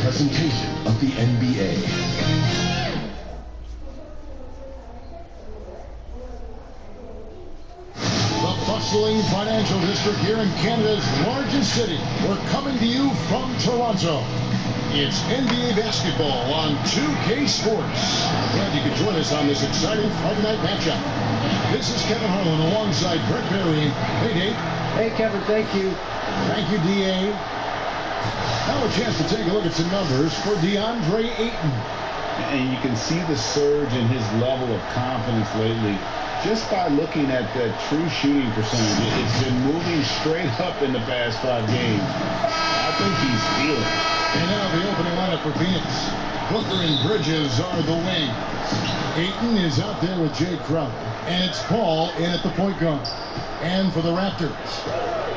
presentation of the NBA. Bustling financial district here in Canada's largest city. We're coming to you from Toronto. It's NBA basketball on 2K Sports. Glad you could join us on this exciting Friday night matchup. This is Kevin Harlan alongside Brett Berry. Hey, Dave. Hey, Kevin, thank you. Thank you, D.A. Now a chance to take a look at some numbers for DeAndre Ayton. And you can see the surge in his level of confidence lately. Just by looking at the true shooting percentage, it's been moving straight up in the past 5 games. I think he's feeling it. And now the opening lineup for Phoenix. Booker and Bridges are the wings. Ayton is out there with Jay Crowder. And it's Paul in at the point guard. And for the Raptors,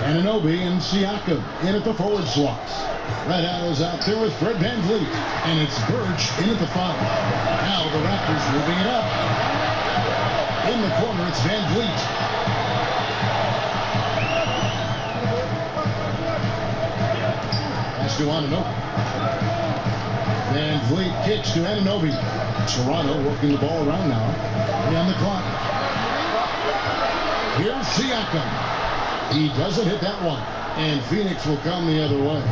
Anunoby and Siakam in at the forward slots. Red Arrow's out there with Fred VanVleet. And it's Birch in at the 5. Now the Raptors moving it up. In the corner, it's VanVleet. Pass to Anunoby. VanVleet kicks to Anunoby. Toronto working the ball around now. On the clock. Here's Siakam. He doesn't hit that one. And Phoenix will come the other way.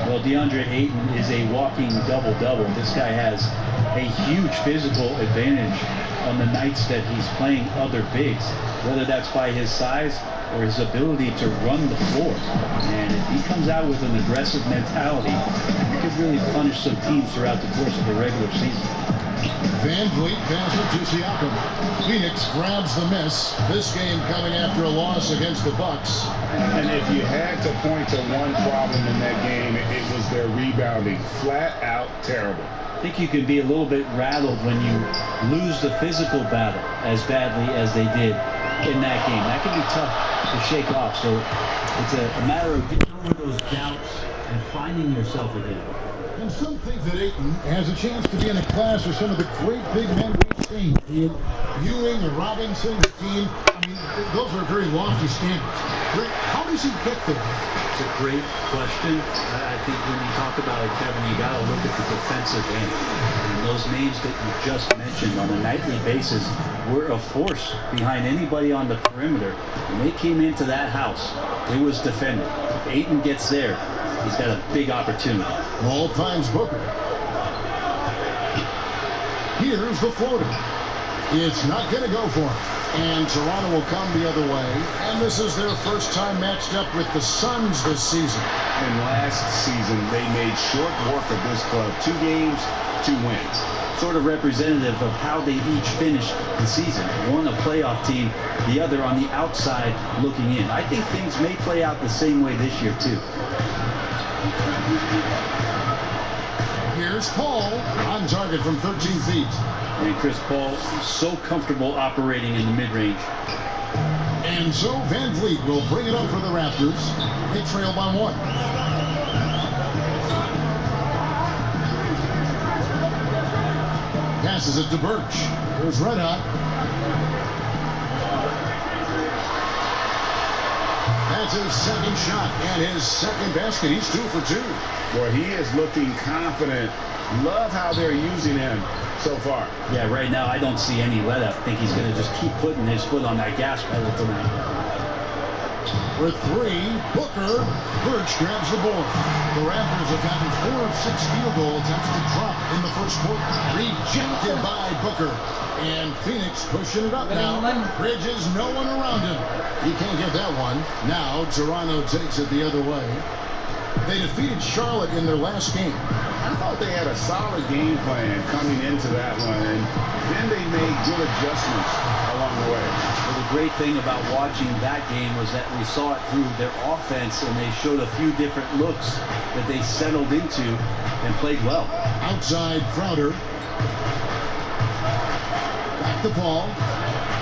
Well, DeAndre Ayton is a walking double-double. This guy has a huge physical advantage on the nights that he's playing other bigs, whether that's by his size or his ability to run the floor. And if he comes out with an aggressive mentality, he could really punish some teams throughout the course of the regular season. VanVleet passes to Siakam. Phoenix grabs the miss. This game coming after a loss against the Bucks. And if you had to point to one problem in that game, it was their rebounding. Flat out terrible. I think you can be a little bit rattled when you lose the physical battle as badly as they did in that game. That can be tough to shake off. So it's a matter of getting over those doubts and finding yourself again. And some think that Ayton has a chance to be in a class with some of the great big men we've seen. Ewing or Robinson, team. I mean, those are very lofty standards. How does he get there? It's a great question. I think when you talk about it, Kevin, you got to look at the defensive end. And those names that you just mentioned on a nightly basis were a force behind anybody on the perimeter. When they came into that house, it was defended. If Ayton gets there, he's got a big opportunity. All times Booker. Here's the floater. It's not going to go for him. And Toronto will come the other way. And this is their first time matched up with the Suns this season. And last season, they made short work of this club. 2 games, 2 wins. Sort of representative of how they each finished the season. One a playoff team, the other on the outside looking in. I think things may play out the same way this year, too. Here's Paul on target from 13 feet. And Chris Paul so comfortable operating in the mid-range. And so VanVleet will bring it up for the Raptors. They trail by 1. Passes it to Birch. Here's Red Hot. That's his second shot and his second basket. He's 2 for 2. Boy, he is looking confident. Love how they're using him so far. Yeah, right now I don't see any let up. I think he's going to just keep putting his foot on that gas pedal tonight. For 3, Booker. Birch grabs the board. The Raptors have gotten 4 of 6 field goal attempts to drop in the first quarter. Rejected by Booker. And Phoenix pushing it up now. Bridges, no one around him. He can't get that one. Now Toronto takes it the other way. They defeated Charlotte in their last game. I thought they had a solid game plan coming into that one, and then they made good adjustments along the way. Well, the great thing about watching that game was that we saw it through their offense, and they showed a few different looks that they settled into and played well. Outside Crowder. Back the ball,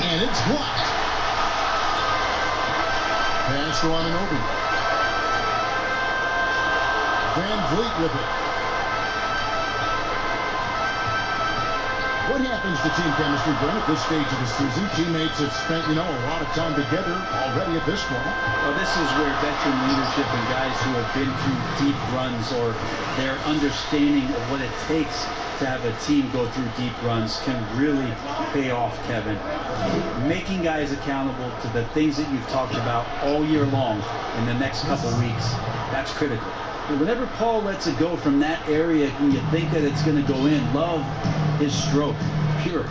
and it's blocked. Pass to Anunoby. VanVleet with it. What happens to team chemistry, Brent, at this stage of the season? Teammates have spent, a lot of time together already at this point. Well, this is where veteran leadership and guys who have been through deep runs or their understanding of what it takes to have a team go through deep runs can really pay off, Kevin. Making guys accountable to the things that you've talked about all year long in the next couple weeks, that's critical. And whenever Paul lets it go from that area when you think that it's going to go in, love his stroke. Pure.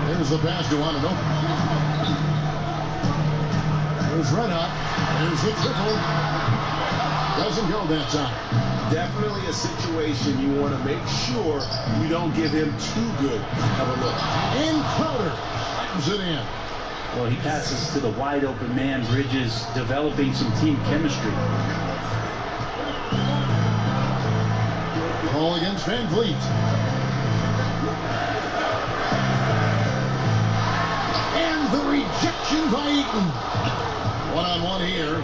There's the pass to Wano. There's Red Hot. There's the triple. Doesn't go that time. Definitely a situation you want to make sure you don't give him too good of a look. And Crowder slams it in. Well, he passes to the wide open man. Bridges developing some team chemistry. Ball against Van Vliet. And the rejection by Eaton. One-on-one here.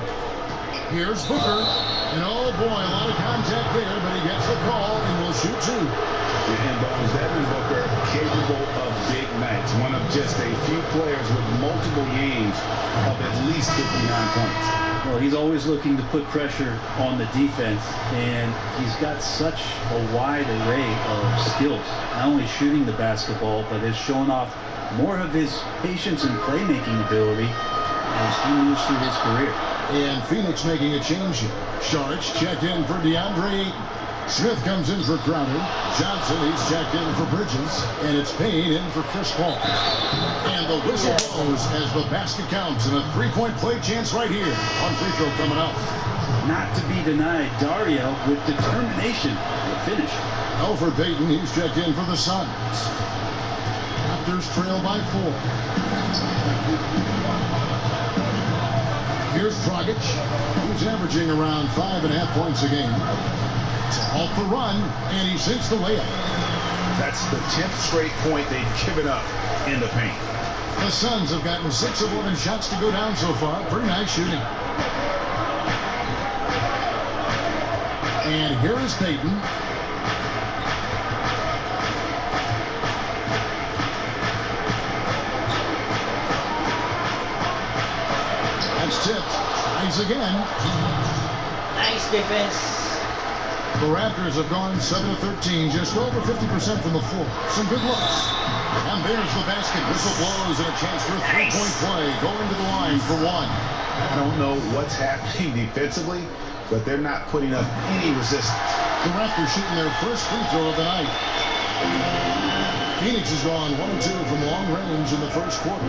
Here's Booker. And oh boy, a lot of contact there, but he gets the call and will shoot two. And Devin Booker, capable of big nights. One of just a few players with multiple games of at least 59 points. Well, he's always looking to put pressure on the defense, and he's got such a wide array of skills. Not only shooting the basketball, but is showing off more of his patience and playmaking ability as he moves through his career. And Phoenix making a change here. Sharks checked in for DeAndre Ayton. Smith comes in for Crowder. Johnson, he's checked in for Bridges. And it's Payne in for Chris Paul. And the whistle blows as the basket counts. And a three-point play chance right here on free throw coming up. Not to be denied, Dario with determination to finish. Alfred Payton, he's checked in for the Suns. Raptors trail by 4. Here's Dragic, who's averaging around 5.5 points a game. To halt the run, and he sinks the layup. That's the 10th straight point they've given up in the paint. The Suns have gotten 6 of 11 shots to go down so far. Pretty nice shooting. And here is Payton. That's tipped. Tries again. Nice defense. The Raptors have gone 7 of 13, just over 50% from the floor. Some good looks. And there's the basket. Whistle blows and a chance for a three-point play. Going to the line for one. I don't know what's happening defensively, but they're not putting up any resistance. The Raptors shooting their first free throw of the night. Phoenix has gone 1 of 2 from long range in the first quarter.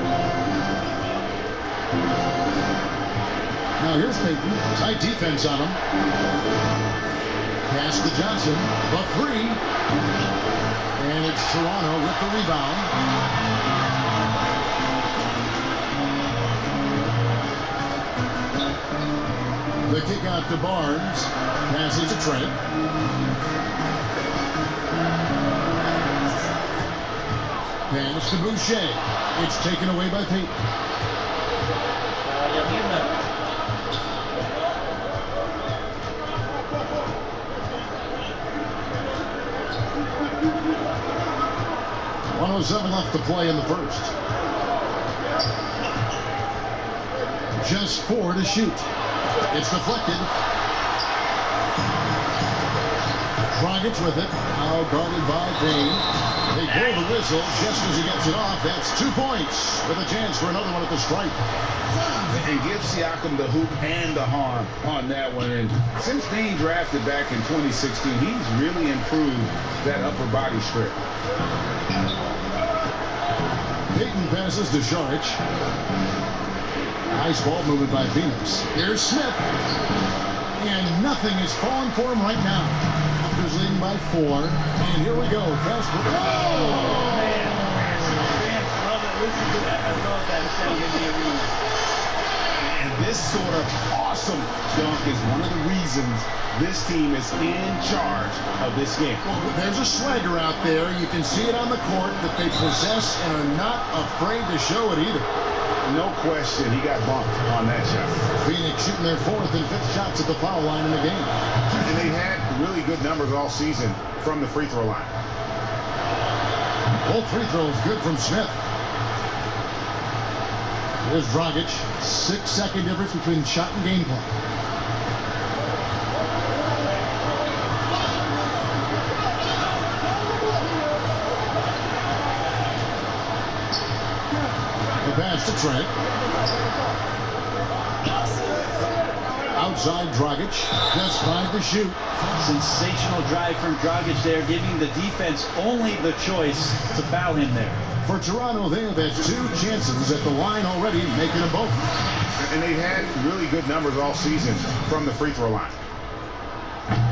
Now here's Payton. Tight defense on him. Pass to Johnson. The three. And it's Toronto with the rebound. The kick out to Barnes. Passes to Trent. Pass to Boucher. It's taken away by Payton. .107 left to play in the first. Just 4 to shoot. It's deflected. Dragic with it. Now guarded by Payne. They blow the whistle just as he gets it off. That's 2 points with a chance for another one at the stripe. And give Siakam the hoop and the harm on that one. And since being drafted back in 2016, he's really improved that upper body strip. Payton passes to Sharich. Nice ball movement by Phoenix. Here's Smith. And nothing is falling for him right now. Raptors leading by 4. And here we go. Fast break. Oh! Man, love it. Listen to that. I love that sound in the arena. And this sort of awesome dunk is one of the reasons this team is in charge of this game. Well, there's a swagger out there. You can see it on the court that they possess and are not afraid to show it either. No question, he got bumped on that shot. Phoenix shooting their 4th and 5th shots at the foul line in the game. And they had really good numbers all season from the free throw line. Both free throws good from Smith. Here's Dragic. 6-second difference between shot and game clock. The pass to Trent. Outside Dragic. Just 5 to shoot. Sensational drive from Dragic there, giving the defense only the choice to foul him there. For Toronto, they have had 2 chances at the line already, making them both. And they've had really good numbers all season from the free throw line.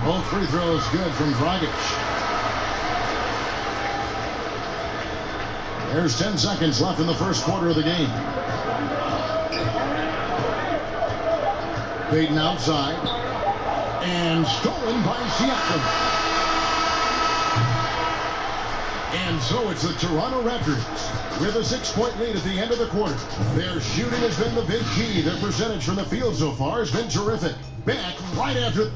Both free throws good from Dragic. There's 10 seconds left in the first quarter of the game. Payton outside. And stolen by Siakam. And so it's the Toronto Raptors with a 6-point lead at the end of the quarter. Their shooting has been the big key. Their percentage from the field so far has been terrific. Back right after.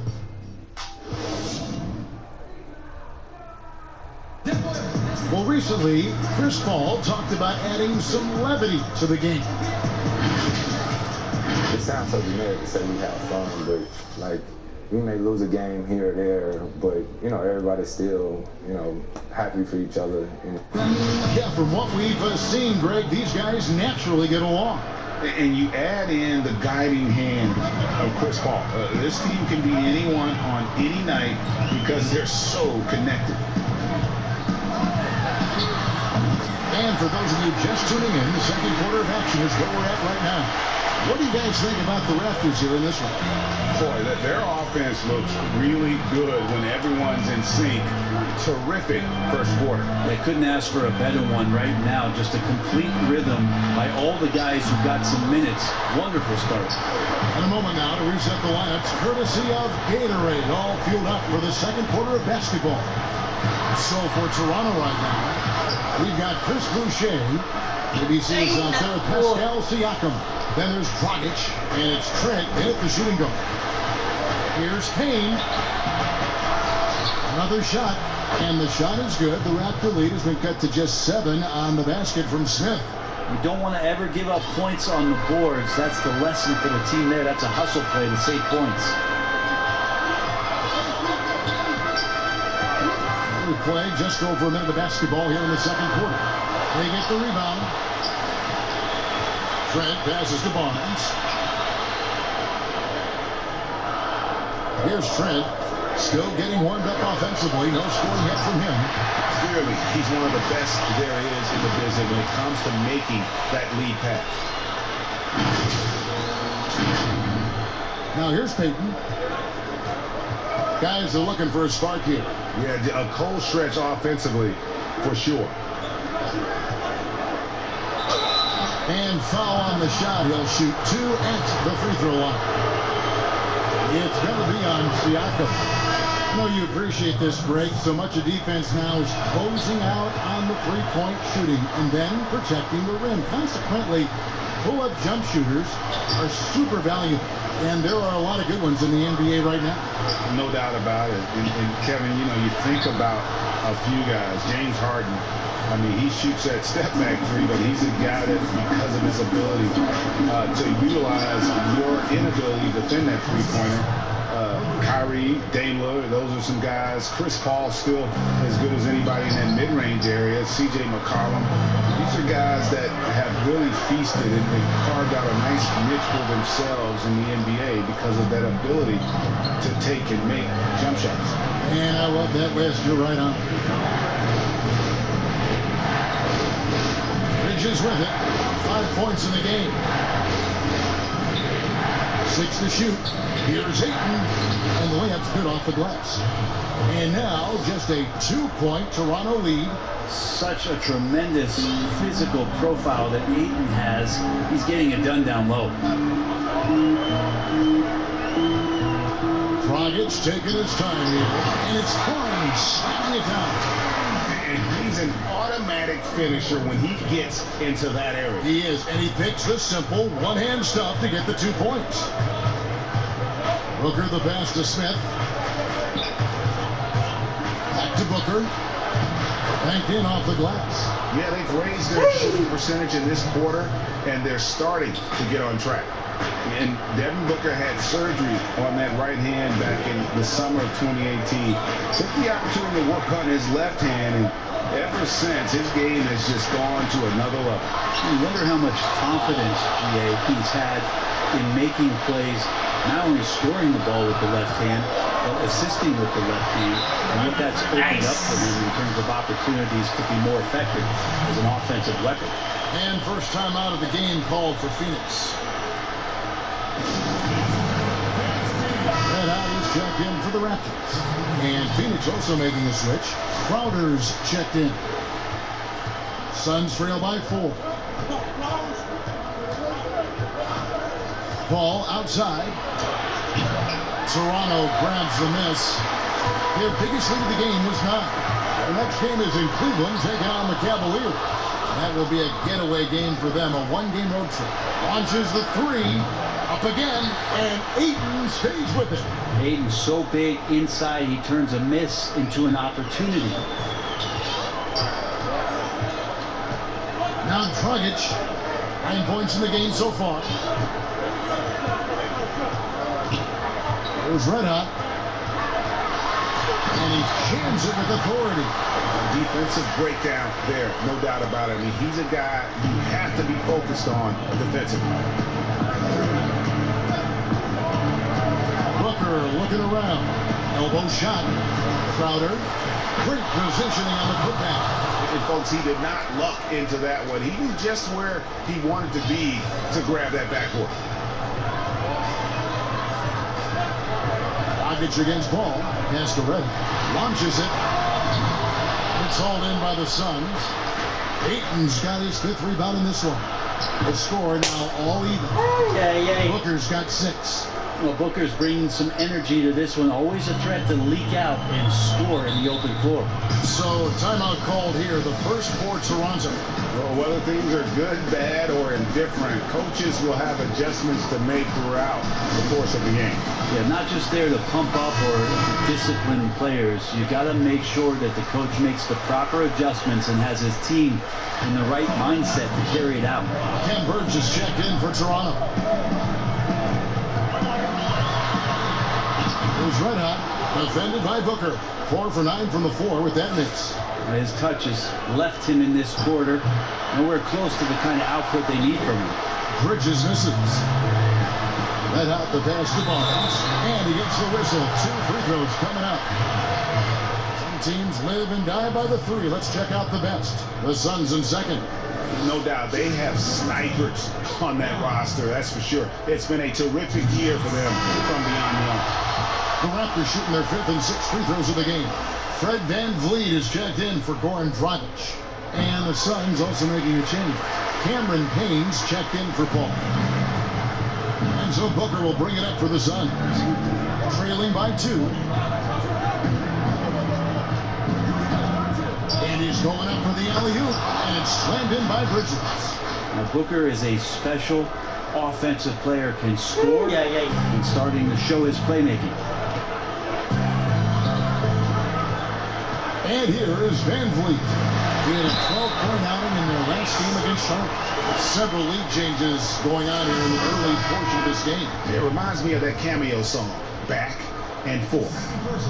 Well, recently, Chris Paul talked about adding some levity to the game. It sounds so generic to say we have fun, but like we may lose a game here or there, but you know everybody's still happy for each other. Yeah, from what we've seen, Greg, these guys naturally get along. And you add in the guiding hand of Chris Paul. This team can beat anyone on any night because they're so connected. And for those of you just tuning in, the second quarter of action is where we're at right now. What do you guys think about the Raptors here in this one? Boy, their offense looks really good when everyone's in sync. Terrific first quarter. They couldn't ask for a better one right now. Just a complete rhythm by all the guys who got some minutes. Wonderful start. In a moment now to reset the lineups, courtesy of Gatorade, all fueled up for the second quarter of basketball. So for Toronto right now, we've got Chris Boucher, ABC's Sarah Pascal Siakam. Then there's Dragic, and it's Trent in at the shooting guard. Here's Payne. Another shot, and the shot is good. The Raptor lead has been cut to just 7 on the basket from Smith. You don't want to ever give up points on the boards. That's the lesson for the team there. That's a hustle play to save points. We play just over a minute of basketball here in the second quarter. They get the rebound. Trent passes to Barnes. Here's Trent, still getting warmed up offensively. No scoring yet from him. Clearly, he's one of the best there is in the business when it comes to making that lead pass. Now here's Payton. Guys are looking for a spark here. Yeah, a cold stretch offensively, for sure. And foul on the shot. He'll shoot 2 at the free throw line. It's going to be on Siakam. I know you appreciate this break. So much of defense now is closing out on the three-point shooting and then protecting the rim. Consequently, pull-up jump shooters are super valuable. And there are a lot of good ones in the NBA right now. No doubt about it. And Kevin, you think about a few guys. James Harden. I mean, he shoots that step-back three, but he's a guy that, because of his ability to utilize your inability to defend that three-pointer. Kyrie, Dame Lillard, those are some guys. Chris Paul still as good as anybody in that mid-range area. C.J. McCollum. These are guys that have really feasted and carved out a nice niche for themselves in the NBA because of that ability to take and make jump shots. And I love that list. You're right on. Bridges with it. 5 points in the game. 6 to shoot. Here's Ayton. And the layup's good off the glass. And now just a 2-point Toronto lead. Such a tremendous physical profile that Ayton has. He's getting it done down low. Dragic taking his time here. And it's Barnes slapping it down. And he's an automatic finisher when he gets into that area. He is, and he picks the simple one-hand stuff to get the 2 points. Booker the pass to Smith. Back to Booker. Banked in off the glass. Yeah, they've raised their shooting percentage in this quarter, and they're starting to get on track. And Devin Booker had surgery on that right hand back in the summer of 2018. Took the opportunity to work on his left hand, and ever since, his game has just gone to another level. You wonder how much confidence, GA, he's had in making plays, not only scoring the ball with the left hand, but assisting with the left hand, and what that's opened up for him in terms of opportunities to be more effective as an offensive weapon. And first time out of the game called for Phoenix. Red Hot is checked in for the Raptors. And Phoenix also making a switch. Crowder's checked in. Suns trail by 4. Paul outside. Toronto grabs the miss. Their biggest lead of the game was 9. The next game is in Cleveland, taking on the Cavaliers. That will be a getaway game for them, a one-game road trip. Launches the 3, up again, and Ayton stays with it. Ayton's so big inside, he turns a miss into an opportunity. Now Dragic, 9 points in the game so far. Here's Red Hot. And he jams it with authority. Defensive breakdown there, no doubt about it. I mean, he's a guy you have to be focused on defensively. Booker looking around. Elbow shot. Crowder. Great positioning on the putback. And folks, he did not luck into that one. He was just where he wanted to be to grab that backboard. Dragic against Paul. Cascaretta launches it. It's hauled in by the Suns. Ayton's got his 5th rebound in this one. The score now all even. Booker's got 6. Well, Booker's bringing some energy to this one. Always a threat to leak out and score in the open floor. So, timeout called here. The first for Toronto. Well, whether things are good, bad, or indifferent, coaches will have adjustments to make throughout the course of the game. Yeah, not just there to pump up or to discipline players. You got to make sure that the coach makes the proper adjustments and has his team in the right mindset to carry it out. Ken Burge is checked in for Toronto. Here's Red Hot, defended by Booker. 4 for 9 from the floor with that miss. His touches left him in this quarter. Nowhere close to the kind of output they need from him. Bridges misses. Red Hot the pass to Barnes. And he gets the whistle. 2 free throws coming up. Some teams live and die by the 3. Let's check out the best. The Suns in second. No doubt, they have snipers on that roster, that's for sure. It's been a terrific year for them from beyond the arc. The Raptors shooting their 5th and 6th free throws of the game. Fred VanVleet is checked in for Goran Dragic. And the Suns also making a change. Cameron Payne's checked in for Paul. And so Booker will bring it up for the Suns. Trailing by 2. And he's going up for the alley-oop. And it's slammed in by Bridges. Now, Booker is a special offensive player, can score and starting to show his playmaking. And here is VanVleet. He had a 12-point outing in their last game against Charlotte. Several league changes going on here in the early portion of this game. It reminds me of that cameo song, Back and Forth.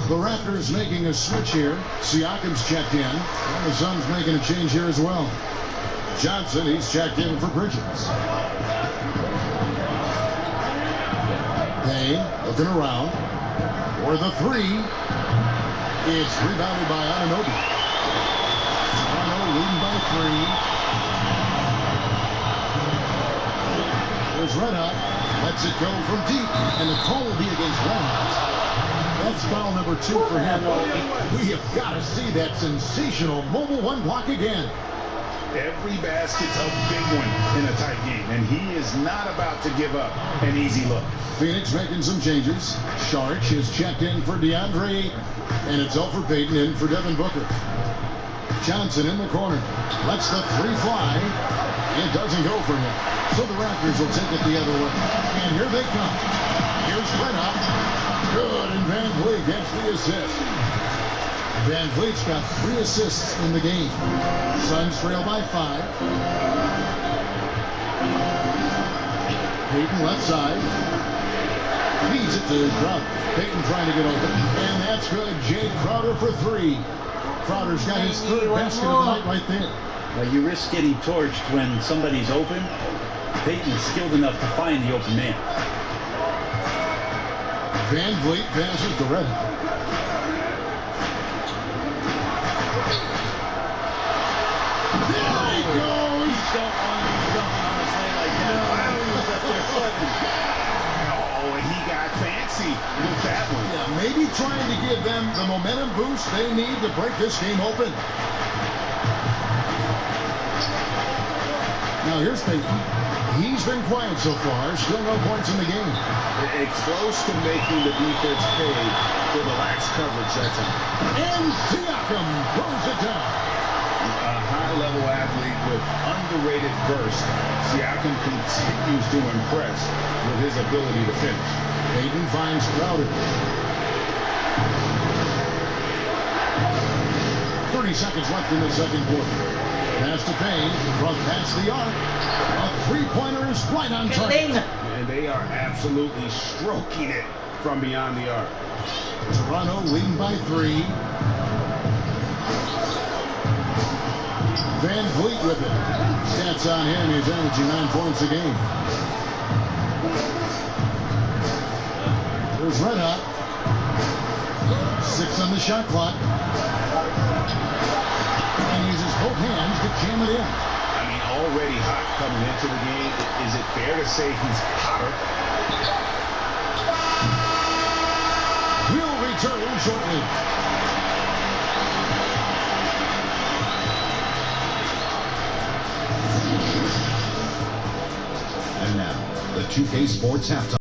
The Raptors making a switch here. Siakam's checked in. And the Suns making a change here as well. Johnson, he's checked in for Bridges. Payne looking around. For the 3. It's rebounded by Anunoby. Toronto leading by 3. There's Red Hot. Lets it go from deep. And the call will be against Red Hot. That's foul number 2 for him. We have got to see that sensational mobile 1 block again. Every basket's a big one in a tight game, and he is not about to give up an easy look. Phoenix making some changes. Saric is checked in for DeAndre Ayton, and it's Elfrid Payton in for Devin Booker. Johnson in the corner. Lets the 3 fly. It doesn't go for him. So the Raptors will take it the other way. And here they come. Here's Red Hot. Good, and VanVleet gets the assist. Van Vliet's got 3 assists in the game. Suns trail by 5. Payton left side. Feeds it to Crowder. Payton trying to get open. And that's good. Jay Crowder for 3. Crowder's got his 3rd basket of the night right there. Well, you risk getting torched when somebody's open. Payton's skilled enough to find the open man. Van Vliet passes to Red. There he goes! Don't want to be jumping on a play like that. Oh, and he got fancy with that one. Yeah, maybe trying to give them the momentum boost they need to break this game open. Now here's Payton. He's been quiet so far. Still no points in the game. It's close to making the defense pay for the lax coverage that time. And Siakam throws it down. A high-level athlete with underrated burst, Siakam continues to impress with his ability to finish. Payton finds Crowder. 30 seconds left in the second quarter. Pass to Payne from past the arc. A 3-pointer is right on target. And they are absolutely stroking it from beyond the arc. Toronto leading by 3. Van Vliet with it. Stats on him. He's averaging 9 points a game. There's Red Hot. 6 on the shot clock. And uses both hands to jam it in. I mean, already hot coming into the game. Is it fair to say he's hotter? We'll return shortly. And now, the 2K Sports Halftime.